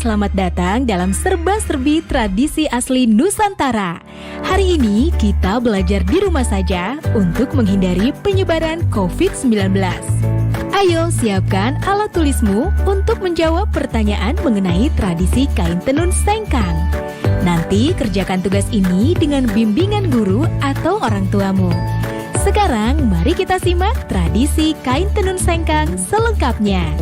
selamat datang dalam Serba-Serbi Tradisi Asli Nusantara. Hari ini kita belajar di rumah saja untuk menghindari penyebaran COVID-19. Ayo siapkan alat tulismu untuk menjawab pertanyaan mengenai tradisi kain tenun sengkang. Nanti kerjakan tugas ini dengan bimbingan guru atau orang tuamu. Sekarang mari kita simak tradisi kain tenun sengkang selengkapnya.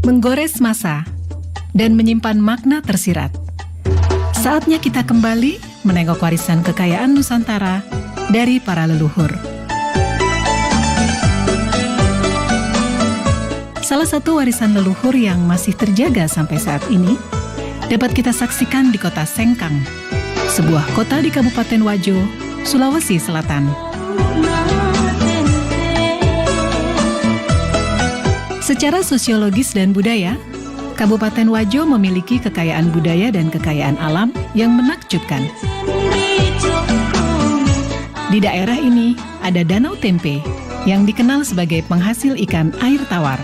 Menggores masa dan menyimpan makna tersirat. Saatnya kita kembali menengok warisan kekayaan Nusantara dari para leluhur. Salah satu warisan leluhur yang masih terjaga sampai saat ini dapat kita saksikan di kota Sengkang, sebuah kota di Kabupaten Wajo, Sulawesi Selatan. Secara sosiologis dan budaya, Kabupaten Wajo memiliki kekayaan budaya dan kekayaan alam yang menakjubkan. Di daerah ini ada Danau Tempe yang dikenal sebagai penghasil ikan air tawar.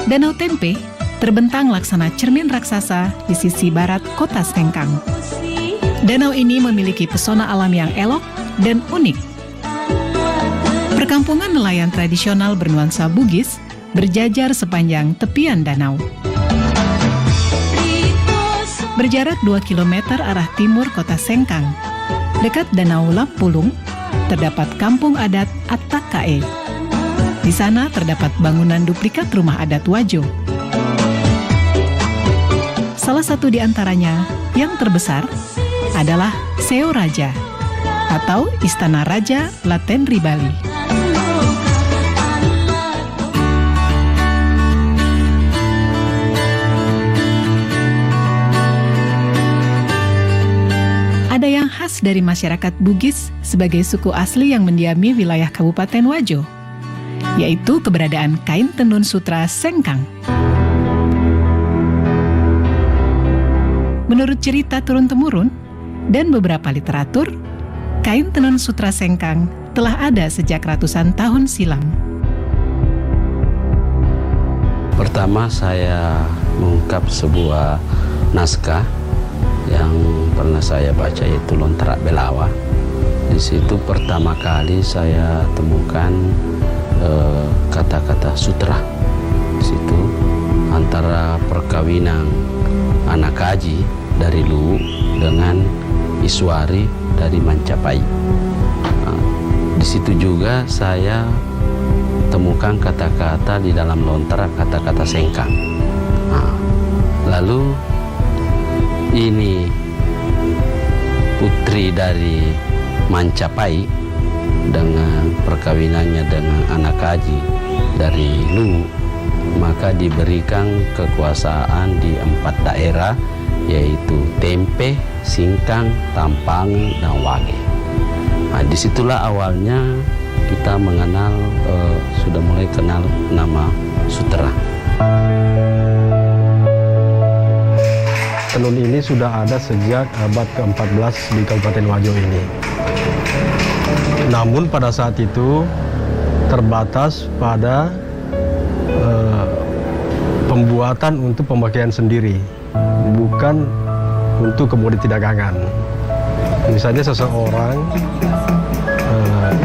Danau Tempe terbentang laksana cermin raksasa di sisi barat kota Sengkang. Danau ini memiliki pesona alam yang elok dan unik. Perkampungan nelayan tradisional bernuansa Bugis berjajar sepanjang tepian danau. Berjarak 2 km arah timur kota Sengkang, dekat Danau Lampulung, terdapat kampung adat Attakae. Di sana terdapat bangunan duplikat rumah adat Wajo. Salah satu di antaranya, yang terbesar, adalah Seo Raja atau Istana Raja Latenri Bali. Ada yang khas dari masyarakat Bugis sebagai suku asli yang mendiami wilayah Kabupaten Wajo, yaitu keberadaan kain tenun sutra Sengkang. Menurut cerita turun-temurun dan beberapa literatur, kain tenun sutra Sengkang telah ada sejak ratusan tahun silam. Pertama saya mengungkap sebuah naskah yang pernah saya baca, yaitu Lontrak Belawa. Di situ pertama kali saya temukan kata-kata sutra. Di situ antara perkawinan anak kaji dari Luwu dengan Iswari dari Mancapai. Di situ juga saya temukan kata-kata di dalam lontrak, kata-kata Sengkang. Lalu ini putri dari Mancapai dengan perkawinannya dengan anak kaji dari Luwu, maka diberikan kekuasaan di 4 daerah, yaitu Tempe, Singkang, Tampangi, dan Wage. Disitulah awalnya kita mengenal, sudah mulai kenal nama sutra. Tenun ini sudah ada sejak abad ke-14 di Kabupaten Wajo ini. Namun pada saat itu terbatas pada pembuatan untuk pemakaian sendiri, bukan untuk komoditi dagangan. Misalnya seseorang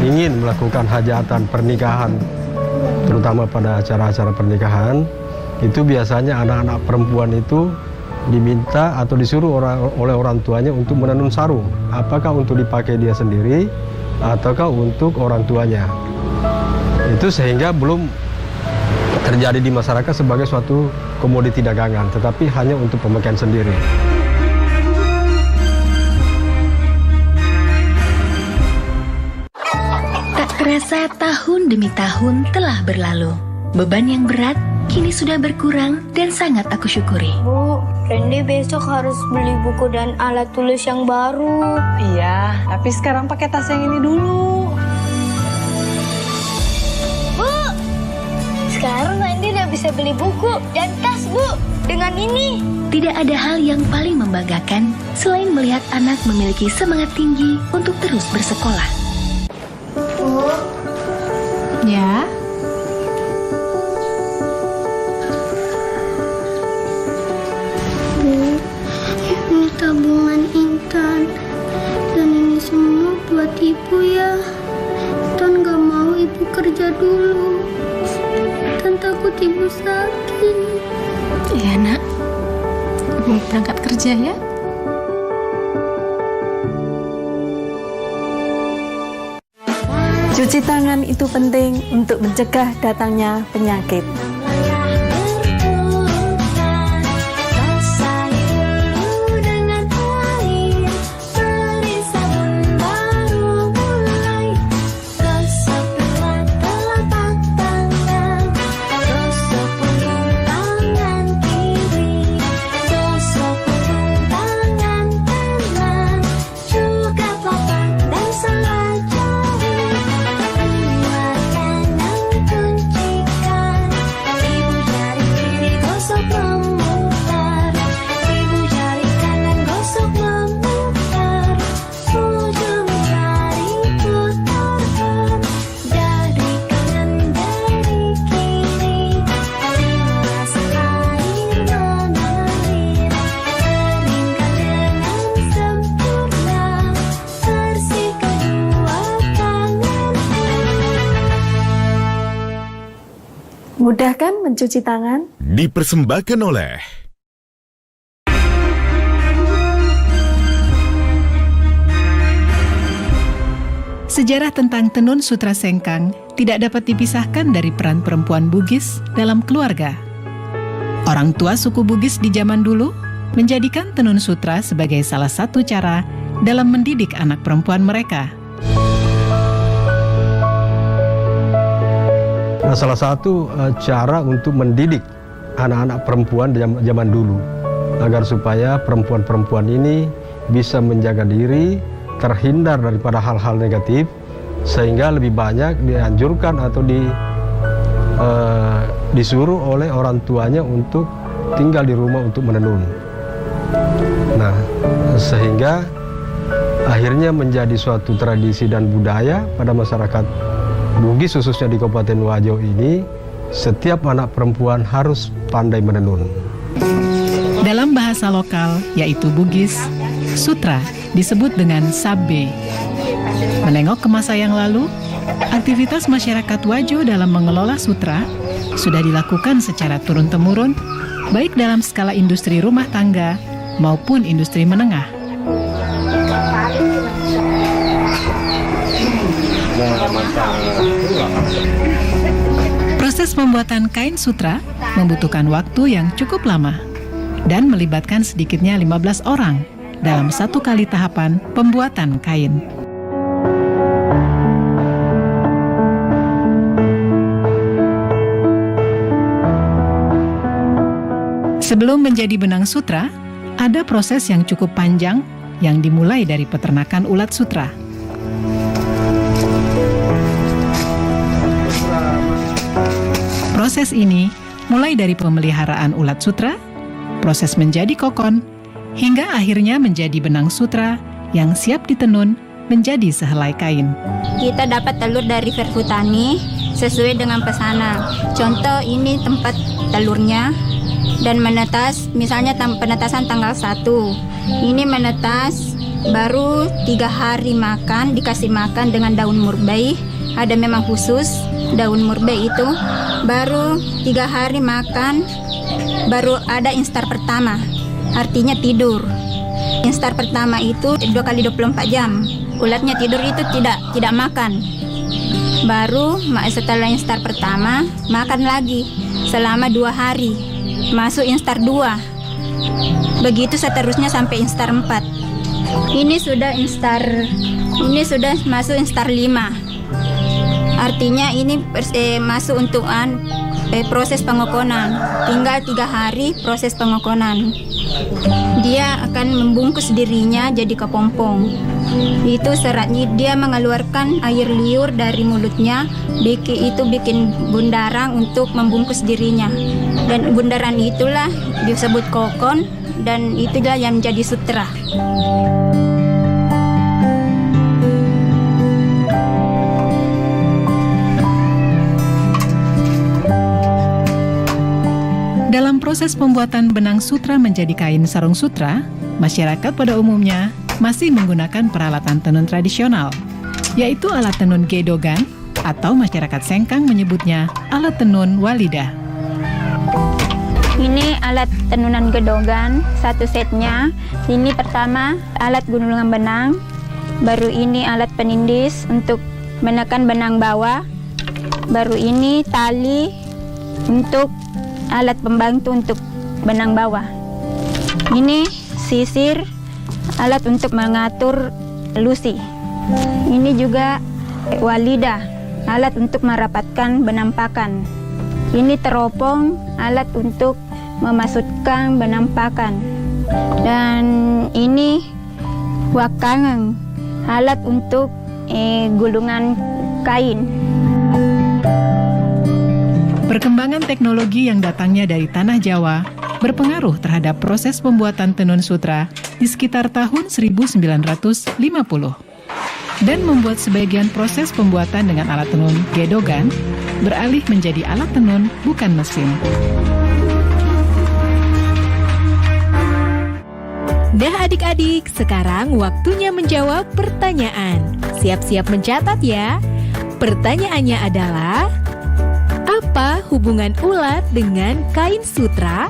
ingin melakukan hajatan pernikahan, terutama pada acara-acara pernikahan, itu biasanya anak-anak perempuan itu diminta atau disuruh oleh orang tuanya untuk menenun sarung. Apakah untuk dipakai dia sendiri ataukah untuk orang tuanya. Itu sehingga belum terjadi di masyarakat sebagai suatu komoditi dagangan, tetapi hanya untuk pemakaian sendiri. Tak terasa tahun demi tahun telah berlalu. Beban yang berat kini sudah berkurang dan sangat aku syukuri. Bu, Randy besok harus beli buku dan alat tulis yang baru. Iya, tapi sekarang pakai tas yang ini dulu. Bu, sekarang Randy udah bisa beli buku dan tas, Bu. Dengan ini. Tidak ada hal yang paling membanggakan selain melihat anak memiliki semangat tinggi untuk terus bersekolah. Bu, Ya, ini tabungan Intan. Dan ini semua buat Ibu ya. Intan gak mau Ibu kerja dulu. Intan takut Ibu sakit. iya nak. Ibu berangkat kerja ya. Cuci tangan itu penting untuk mencegah datangnya penyakit. Mudah kan mencuci tangan? Dipersembahkan oleh Sejarah tentang Tenun Sutra Sengkang tidak dapat dipisahkan dari peran perempuan Bugis dalam keluarga. Orang tua suku Bugis di zaman dulu menjadikan tenun sutra sebagai salah satu cara dalam mendidik anak perempuan mereka. Nah, salah satu cara untuk mendidik anak-anak perempuan zaman dulu agar supaya perempuan-perempuan ini bisa menjaga diri, terhindar daripada hal-hal negatif, sehingga lebih banyak dianjurkan atau disuruh oleh orang tuanya untuk tinggal di rumah untuk menenun. Nah, sehingga akhirnya menjadi suatu tradisi dan budaya pada masyarakat Bugis, khususnya di Kabupaten Wajo ini, setiap anak perempuan harus pandai menenun. Dalam bahasa lokal, yaitu Bugis, sutra disebut dengan sabbe. Menengok ke masa yang lalu, aktivitas masyarakat Wajo dalam mengelola sutra sudah dilakukan secara turun-temurun, baik dalam skala industri rumah tangga maupun industri menengah. Proses pembuatan kain sutra membutuhkan waktu yang cukup lama dan melibatkan sedikitnya 15 orang dalam satu kali tahapan pembuatan kain. Sebelum menjadi benang sutra, ada proses yang cukup panjang yang dimulai dari peternakan ulat sutra. Proses ini mulai dari pemeliharaan ulat sutra, proses menjadi kokon, hingga akhirnya menjadi benang sutra yang siap ditenun menjadi sehelai kain. Kita dapat telur dari Verhutani sesuai dengan pesanan. Contoh ini tempat telurnya dan menetas, misalnya penetasan tanggal 1. Ini menetas baru 3 hari makan, dikasih makan dengan daun murbei. Ada memang khusus daun murbei itu. Baru 3 hari makan, baru ada instar pertama, artinya tidur. Instar pertama itu 2 kali 24 jam. Ulatnya tidur itu tidak makan. Baru setelah instar pertama makan lagi selama 2 hari, masuk instar 2. Begitu seterusnya sampai instar 4. Ini sudah masuk instar 5. Artinya ini masuk untuk proses pengokonan. Tinggal 3 hari proses pengokonan. Dia akan membungkus dirinya jadi kepompong. Itu seratnya, dia mengeluarkan air liur dari mulutnya. Itu bikin bundaran untuk membungkus dirinya. Dan bundaran itulah disebut kokon, dan itulah yang menjadi sutra. Dalam proses pembuatan benang sutra menjadi kain sarung sutra, masyarakat pada umumnya masih menggunakan peralatan tenun tradisional, yaitu alat tenun gedogan atau masyarakat Sengkang menyebutnya alat tenun walidah. Ini alat tenunan gedogan, 1 setnya. Ini pertama alat gulungan benang, baru ini alat penindis untuk menekan benang bawah, baru ini tali untuk alat pembantu untuk benang bawah. Ini sisir, alat untuk mengatur lusi. Ini juga walidah, alat untuk merapatkan benang pakan. Ini teropong, alat untuk memasukkan benang pakan. Dan ini wakangang, alat untuk gulungan kain. Perkembangan teknologi yang datangnya dari tanah Jawa berpengaruh terhadap proses pembuatan tenun sutra di sekitar tahun 1950 dan membuat sebagian proses pembuatan dengan alat tenun gedogan beralih menjadi alat tenun bukan mesin. Nah adik-adik, sekarang waktunya menjawab pertanyaan. Siap-siap mencatat ya. Pertanyaannya adalah, apa hubungan ulat dengan kain sutra?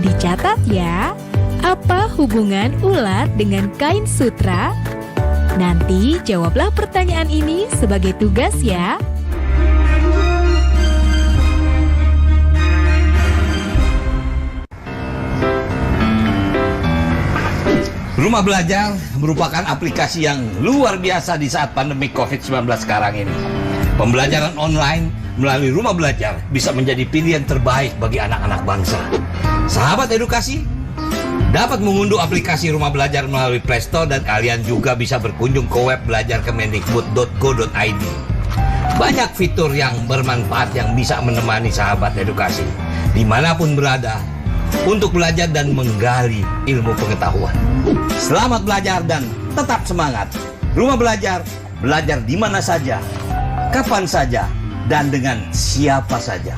Dicatat ya. Apa hubungan ulat dengan kain sutra? Nanti jawablah pertanyaan ini sebagai tugas ya. Rumah Belajar merupakan aplikasi yang luar biasa di saat pandemi COVID-19 sekarang ini. Pembelajaran online melalui Rumah Belajar bisa menjadi pilihan terbaik bagi anak-anak bangsa. Sahabat edukasi, dapat mengunduh aplikasi Rumah Belajar melalui Play Store dan kalian juga bisa berkunjung ke web belajarkemendikbud.go.id. Banyak fitur yang bermanfaat yang bisa menemani sahabat edukasi dimanapun berada untuk belajar dan menggali ilmu pengetahuan. Selamat belajar dan tetap semangat. Rumah Belajar, belajar di mana saja, kapan saja, dan dengan siapa saja.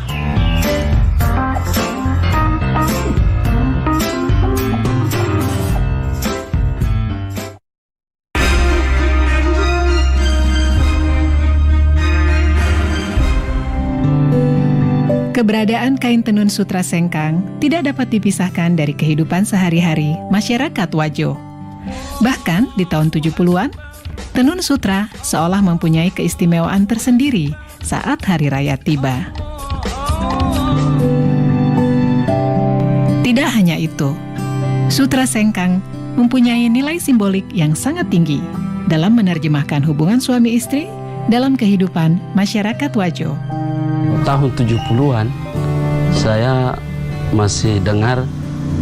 Keberadaan kain tenun sutra Sengkang tidak dapat dipisahkan dari kehidupan sehari-hari masyarakat Wajo. Bahkan di tahun 70-an, tenun sutra seolah mempunyai keistimewaan tersendiri saat hari raya tiba. Tidak hanya itu, sutra Sengkang mempunyai nilai simbolik yang sangat tinggi dalam menerjemahkan hubungan suami istri dalam kehidupan masyarakat Wajo. Tahun 70-an saya masih dengar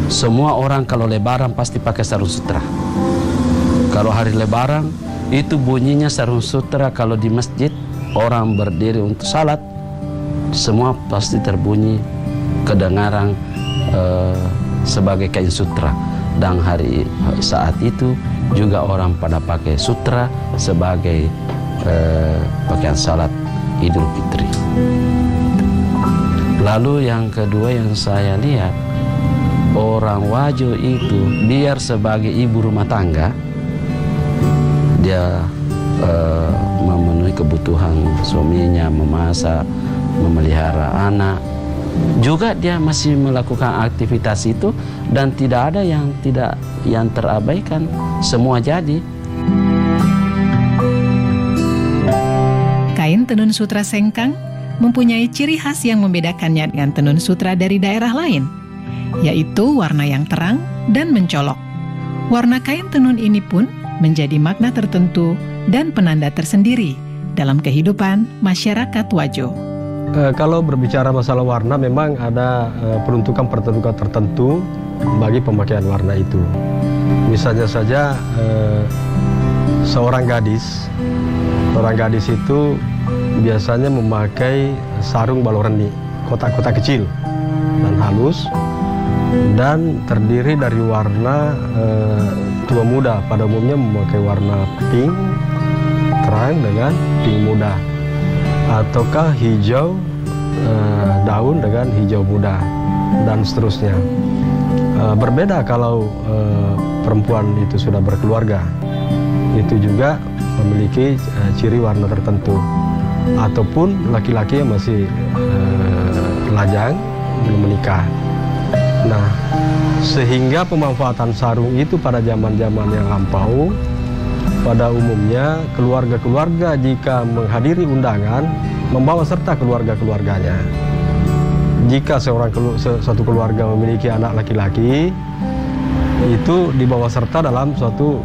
semua orang kalau lebaran pasti pakai sarung sutra. Kalau hari lebaran itu bunyinya sarung sutra. Kalau di masjid orang berdiri untuk salat, semua pasti terbunyi kedengaran sebagai kain sutra. Dan saat itu juga orang pada pakai sutra sebagai pakaian salat Idul Fitri. Lalu yang kedua yang saya lihat, orang Wajo itu biar sebagai ibu rumah tangga, dia memenuhi kebutuhan suaminya, memasak, memelihara anak. Juga dia masih melakukan aktivitas itu dan tidak ada yang terabaikan, semua jadi. Kain tenun sutra Sengkang mempunyai ciri khas yang membedakannya dengan tenun sutra dari daerah lain, yaitu warna yang terang dan mencolok. Warna kain tenun ini pun menjadi makna tertentu dan penanda tersendiri dalam kehidupan masyarakat Wajo. Kalau berbicara masalah warna, memang ada peruntukan-peruntukan tertentu bagi pemakaian warna itu. Misalnya saja seorang gadis itu biasanya memakai sarung baloreni, kotak-kotak kecil dan halus, dan terdiri dari warna tua muda. Pada umumnya memakai warna pink terang dengan pink muda, ataukah hijau daun dengan hijau muda, dan seterusnya. Berbeda kalau perempuan itu sudah berkeluarga, itu juga memiliki ciri warna tertentu, ataupun laki-laki yang masih lajang belum menikah. Nah, sehingga pemanfaatan sarung itu pada zaman-zaman yang lampau, pada umumnya keluarga-keluarga jika menghadiri undangan membawa serta keluarga-keluarganya. Jika suatu keluarga memiliki anak laki-laki, itu dibawa serta dalam suatu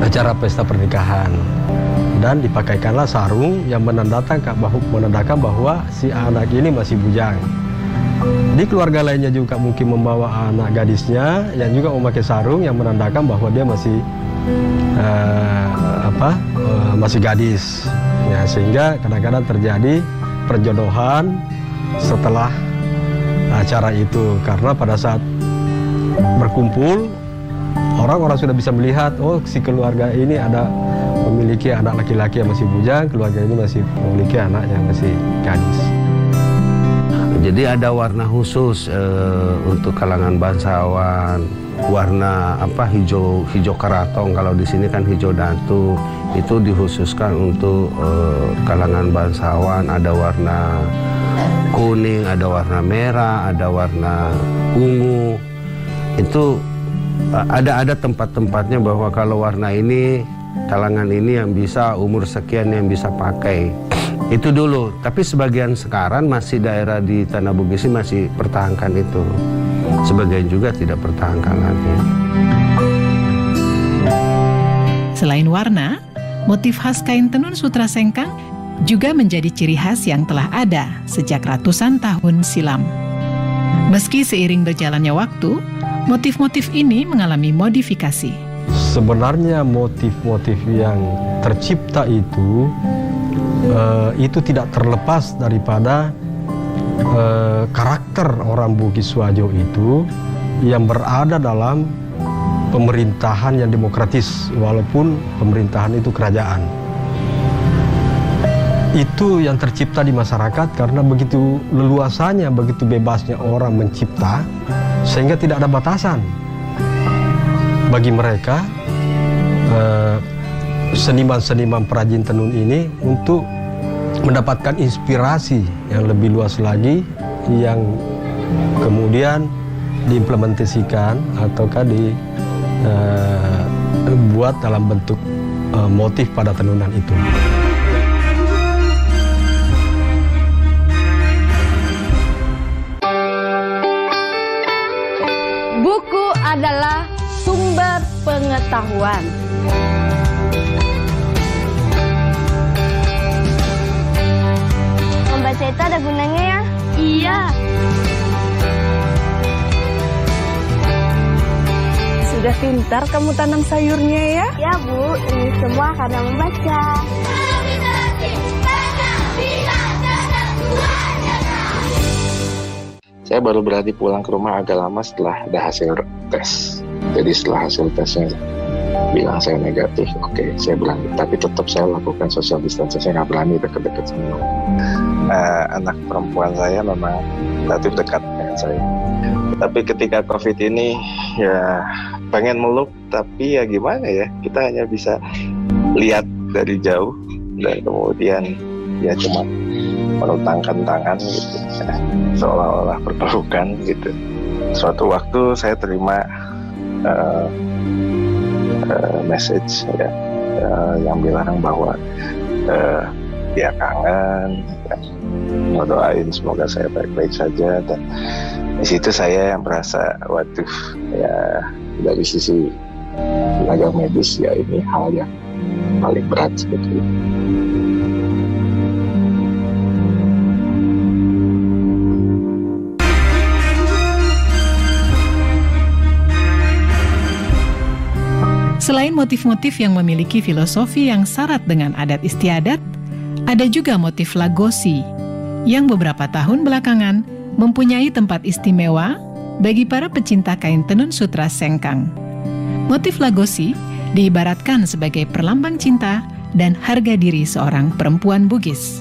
acara pesta pernikahan, dan dipakaikanlah sarung yang menandakan bahwa si anak ini masih bujang. Di keluarga lainnya juga mungkin membawa anak gadisnya yang juga memakai sarung yang menandakan bahwa dia masih masih gadis. Ya, sehingga kadang-kadang terjadi perjodohan setelah acara itu, karena pada saat berkumpul orang-orang sudah bisa melihat, oh si keluarga ini ada memiliki anak laki-laki yang masih bujang, keluarga ini masih memiliki anak yang masih gadis. Jadi ada warna khusus untuk kalangan bangsawan, warna hijau karatong, kalau di sini kan hijau datu, itu dikhususkan untuk kalangan bangsawan. Ada warna kuning, ada warna merah, ada warna ungu. Itu ada tempat-tempatnya bahwa kalau warna ini, kalangan ini yang bisa, umur sekian yang bisa pakai. Itu dulu, tapi sebagian sekarang masih daerah di Tanah Bugis masih pertahankan itu. Sebagian juga tidak pertahankan lagi. Selain warna, motif khas kain tenun sutra sengkang juga menjadi ciri khas yang telah ada sejak ratusan tahun silam. Meski seiring berjalannya waktu, motif-motif ini mengalami modifikasi. Sebenarnya motif-motif yang tercipta itu tidak terlepas daripada karakter orang Bugis Wajo itu yang berada dalam pemerintahan yang demokratis, walaupun pemerintahan itu kerajaan. Itu yang tercipta di masyarakat karena begitu leluasanya, begitu bebasnya orang mencipta, sehingga tidak ada batasan bagi mereka seniman-seniman perajin tenun ini untuk mendapatkan inspirasi yang lebih luas lagi, yang kemudian diimplementasikan ataukah dibuat dalam bentuk motif pada tenunan itu. Buku adalah sumber pengetahuan. Membaca itu ada gunanya ya? Iya. Sudah pintar kamu tanam sayurnya ya? Ya Bu, ini semua karena membaca. Saya baru berani pulang ke rumah agak lama setelah ada hasil tes. Jadi setelah hasil tesnya bilang saya negatif, oke, saya berani. Tapi tetap saya lakukan social distancing, saya nggak berani dekat-dekat semua. Anak perempuan saya memang relatif dekat dengan saya. Tapi ketika COVID ini ya pengen meluk, tapi ya gimana ya, kita hanya bisa lihat dari jauh dan kemudian ya cuma menutangkan tangan gitu, seolah-olah berpelukan gitu. Suatu waktu saya terima message ya, yang bilang bahwa dia kangen, dan mau doain semoga saya baik-baik saja. Dan di situ saya yang merasa, waduh, ya dari sisi tenaga medis ya ini hal yang paling berat sebetulnya. Selain motif-motif yang memiliki filosofi yang syarat dengan adat istiadat, ada juga motif Lagosi yang beberapa tahun belakangan mempunyai tempat istimewa bagi para pecinta kain tenun sutra Sengkang. Motif Lagosi diibaratkan sebagai perlambang cinta dan harga diri seorang perempuan Bugis.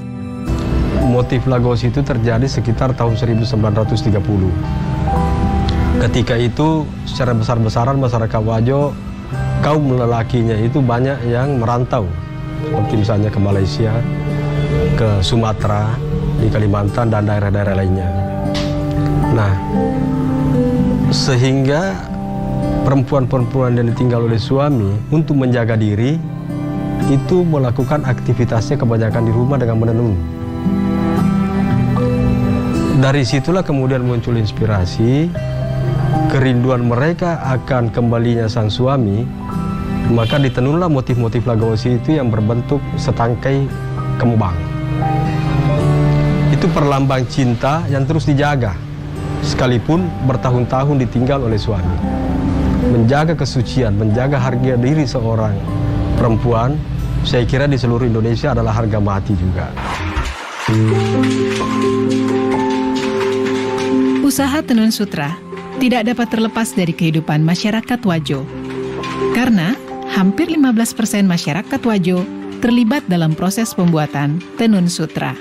Motif Lagosi itu terjadi sekitar tahun 1930. Ketika itu secara besar-besaran masyarakat Wajo, kaum lelakinya itu banyak yang merantau, seperti misalnya ke Malaysia, ke Sumatera, di Kalimantan, dan daerah-daerah lainnya. Nah, sehingga perempuan-perempuan yang ditinggal oleh suami untuk menjaga diri, itu melakukan aktivitasnya kebanyakan di rumah dengan menenun. Dari situlah kemudian muncul inspirasi, kerinduan mereka akan kembalinya sang suami, maka ditenunlah motif-motif Lagosi itu yang berbentuk setangkai kembang. Itu perlambang cinta yang terus dijaga, sekalipun bertahun-tahun ditinggal oleh suami. Menjaga kesucian, menjaga harga diri seorang perempuan, saya kira di seluruh Indonesia adalah harga mati juga. Usaha tenun sutra tidak dapat terlepas dari kehidupan masyarakat Wajo. Karena hampir 15% masyarakat Wajo terlibat dalam proses pembuatan tenun sutra.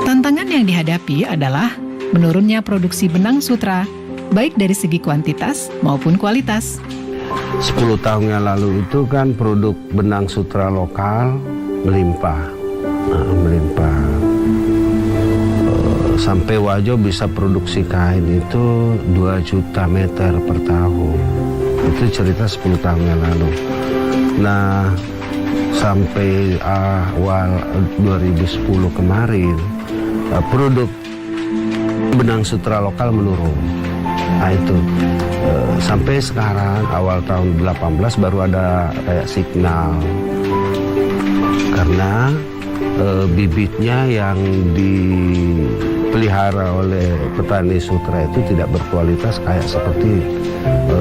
Tantangan yang dihadapi adalah menurunnya produksi benang sutra, baik dari segi kuantitas maupun kualitas. 10 tahun yang lalu itu kan produk benang sutra lokal melimpah. Sampai Wajo bisa produksi kain itu 2 juta meter per tahun. Itu cerita 10 tahun yang lalu. Nah, sampai awal 2010 kemarin, produk benang sutra lokal menurun. Nah itu, sampai sekarang awal tahun 2018 baru ada kayak signal. Karena bibitnya yang dipelihara oleh petani sutra itu tidak berkualitas kayak seperti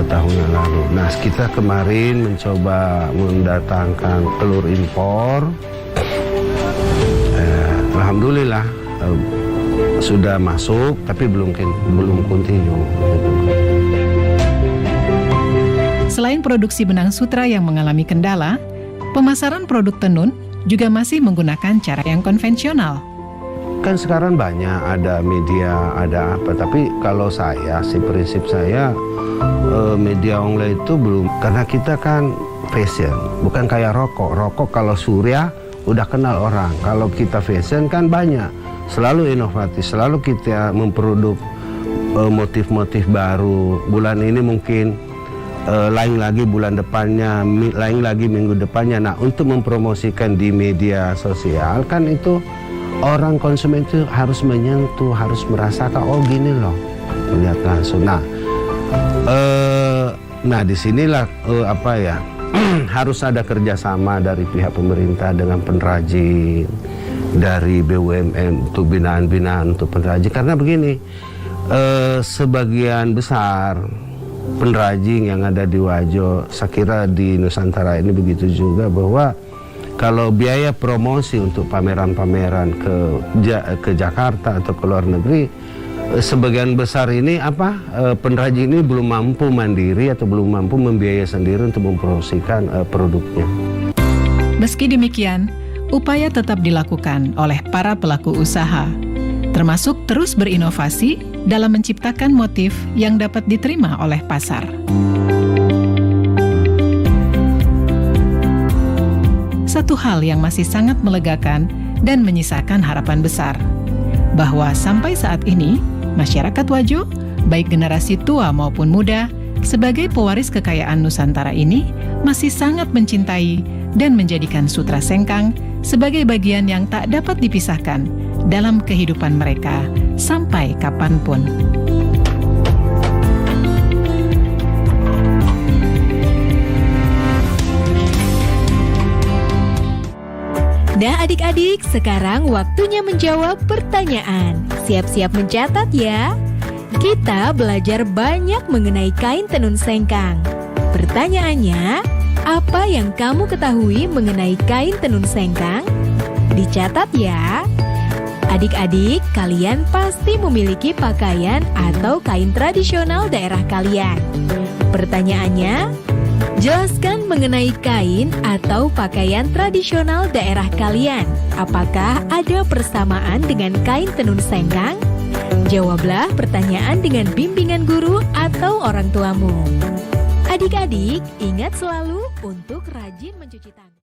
tahun yang lalu. Nah, kita kemarin mencoba mendatangkan telur impor. Alhamdulillah sudah masuk, tapi belum continue. Selain produksi benang sutra yang mengalami kendala, pemasaran produk tenun juga masih menggunakan cara yang konvensional. Kan sekarang banyak, ada media, ada apa. Tapi kalau saya, prinsip saya, media online itu belum. Karena kita kan fashion, bukan kayak rokok. Rokok kalau surya, udah kenal orang. Kalau kita fashion kan banyak. Selalu inovatif, selalu kita memproduk motif-motif baru. Bulan ini mungkin lain lagi bulan depannya, lain lagi minggu depannya. Nah, untuk mempromosikan di media sosial kan itu orang konsumen itu harus menyentuh, harus merasakan, oh gini loh, melihat langsung. Nah disinilah harus ada kerjasama dari pihak pemerintah dengan pengrajin, dari BUMN untuk binaan-binaan untuk pengrajin. Karena begini, sebagian besar pengrajin yang ada di Wajo, saya kira di Nusantara ini begitu juga, bahwa kalau biaya promosi untuk pameran-pameran ke Jakarta atau ke luar negeri, sebagian besar ini pengrajin ini belum mampu mandiri atau belum mampu membiayai sendiri untuk mempromosikan produknya. Meski demikian, upaya tetap dilakukan oleh para pelaku usaha, termasuk terus berinovasi dalam menciptakan motif yang dapat diterima oleh pasar. Satu hal yang masih sangat melegakan dan menyisakan harapan besar, bahwa sampai saat ini, masyarakat Wajo, baik generasi tua maupun muda, sebagai pewaris kekayaan Nusantara ini masih sangat mencintai dan menjadikan sutra sengkang sebagai bagian yang tak dapat dipisahkan dalam kehidupan mereka sampai kapanpun. Nah adik-adik, sekarang waktunya menjawab pertanyaan. Siap-siap mencatat ya. Kita belajar banyak mengenai kain tenun sengkang. Pertanyaannya, apa yang kamu ketahui mengenai kain tenun sengkang? Dicatat ya. Adik-adik, kalian pasti memiliki pakaian atau kain tradisional daerah kalian. Pertanyaannya, jelaskan mengenai kain atau pakaian tradisional daerah kalian. Apakah ada persamaan dengan kain tenun sengkang? Jawablah pertanyaan dengan bimbingan guru atau orang tuamu. Adik-adik, ingat selalu untuk rajin mencuci tangan.